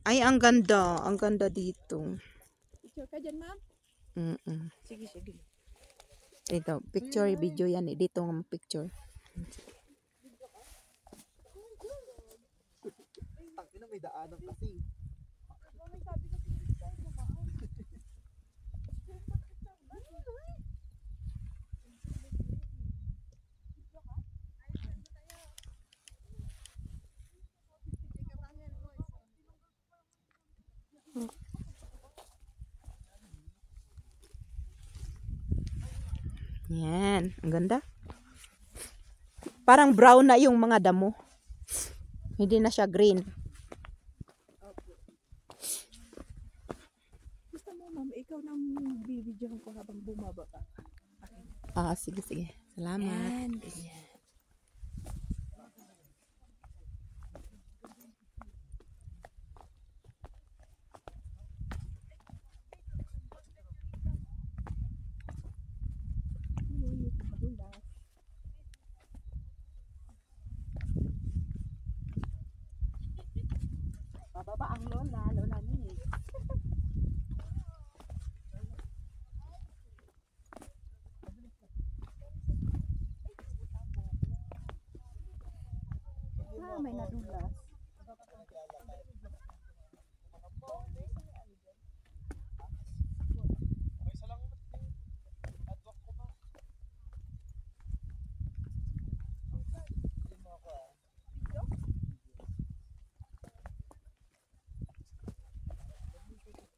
Ay, ang ganda. Ang ganda dito. Picture ka dyan, ma'am? Sige. Sige. Ito, picture, video yan. Dito ang picture. Tangina, may daanan kasi. Yan. Ang ganda. Parang brown na yung mga damo. Hindi na siya green. Gusto mo, ma'am, ikaw nang bibidyohan ko habang bumaba ka. Sige. Salamat. Yan, ganyan. Bababa ang lola ni. May nadulas.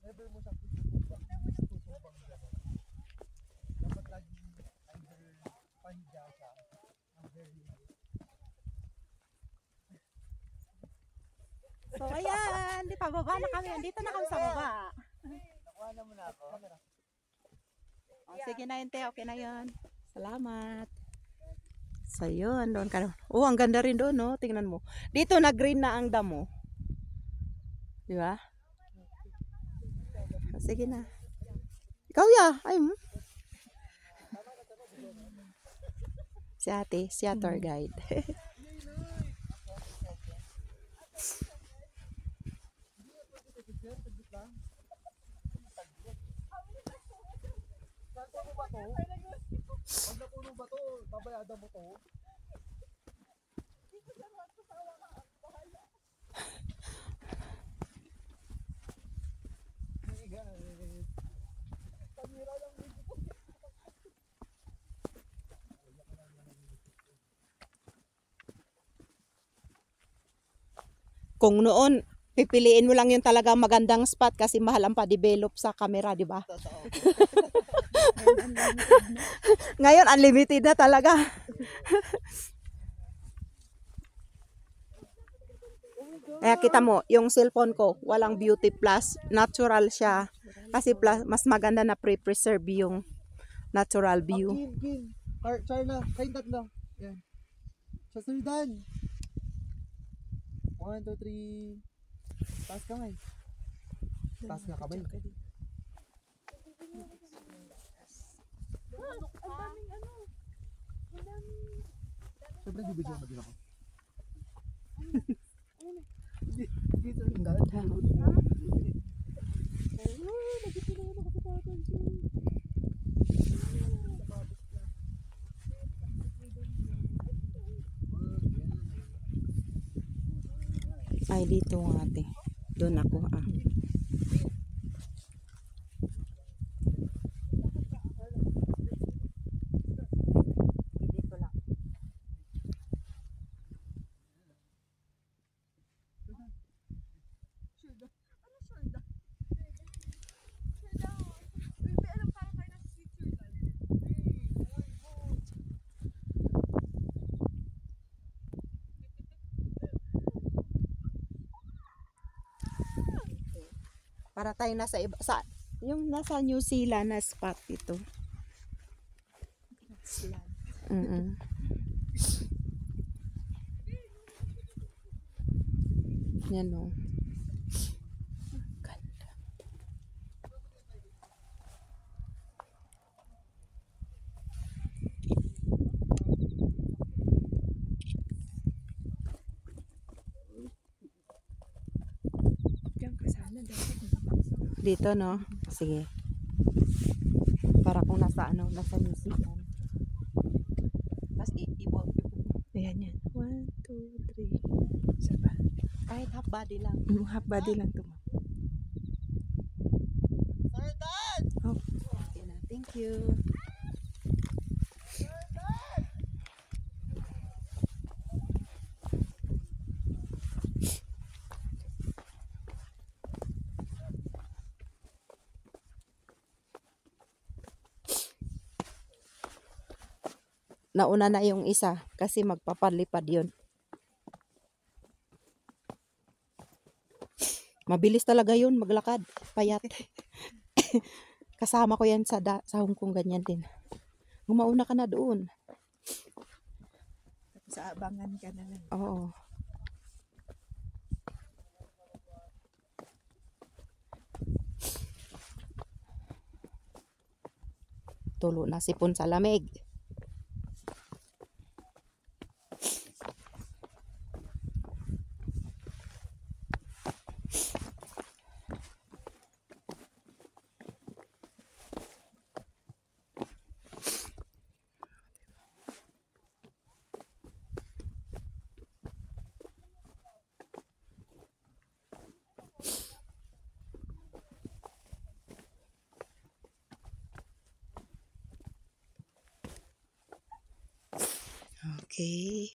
Never mo siya tutubang gano'n. Dapat lagi under pahiga siya. So ayan, di pa baba na kami. Andito na kami sa baba. Nakuha na muna ako. Sige na yun, te. Okay na yun. Salamat. So, yun. Doon ka. Ang ganda rin doon, no? Tingnan mo. Dito na green na ang damo. Di ba? Sige na. Ikaw, ya. Ay, Si ate. Si tour guide. Pag napuno ba to, babayada mo to? Kung noon, pipiliin mo lang yung talaga magandang spot kasi mahal ang pa-develop sa camera, di ba? Ngayon, unlimited na talaga. Kaya kita mo, yung cellphone ko, walang beauty plus, natural siya. Kasi plus, mas maganda na pre-preserve yung natural view. Kim. Charla, kayong tatlo. Yan. Sa sulidan. 1, 2, 3. Taas kamay. Taas nga kamay. Siyempre, bibigyan mo din ako. Dito ang ganda. Ay, dito nga ate. Doon ako, Para tayo nasa iba, yung nasa New Zealand na spot ito. Yan o. Ganda. Diyan ka. Dito, no? Sige. Para kung nasa ano, nasa misipan. Tapos ibo. Ayan yan. 1, 2, 3. Isa pa. Kahit half body lang. Half body lang to. Sir Dan! Okay na. Thank you. Nauna na yung isa kasi magpapalipad yun. Mabilis talaga yun maglakad. Payat. Kasama ko yan sa Hong Kong, ganyan din. Gumauna ka na doon. Tapos aabangan ka na lang. Oo. Tulo na sipon sa lamig. Okay.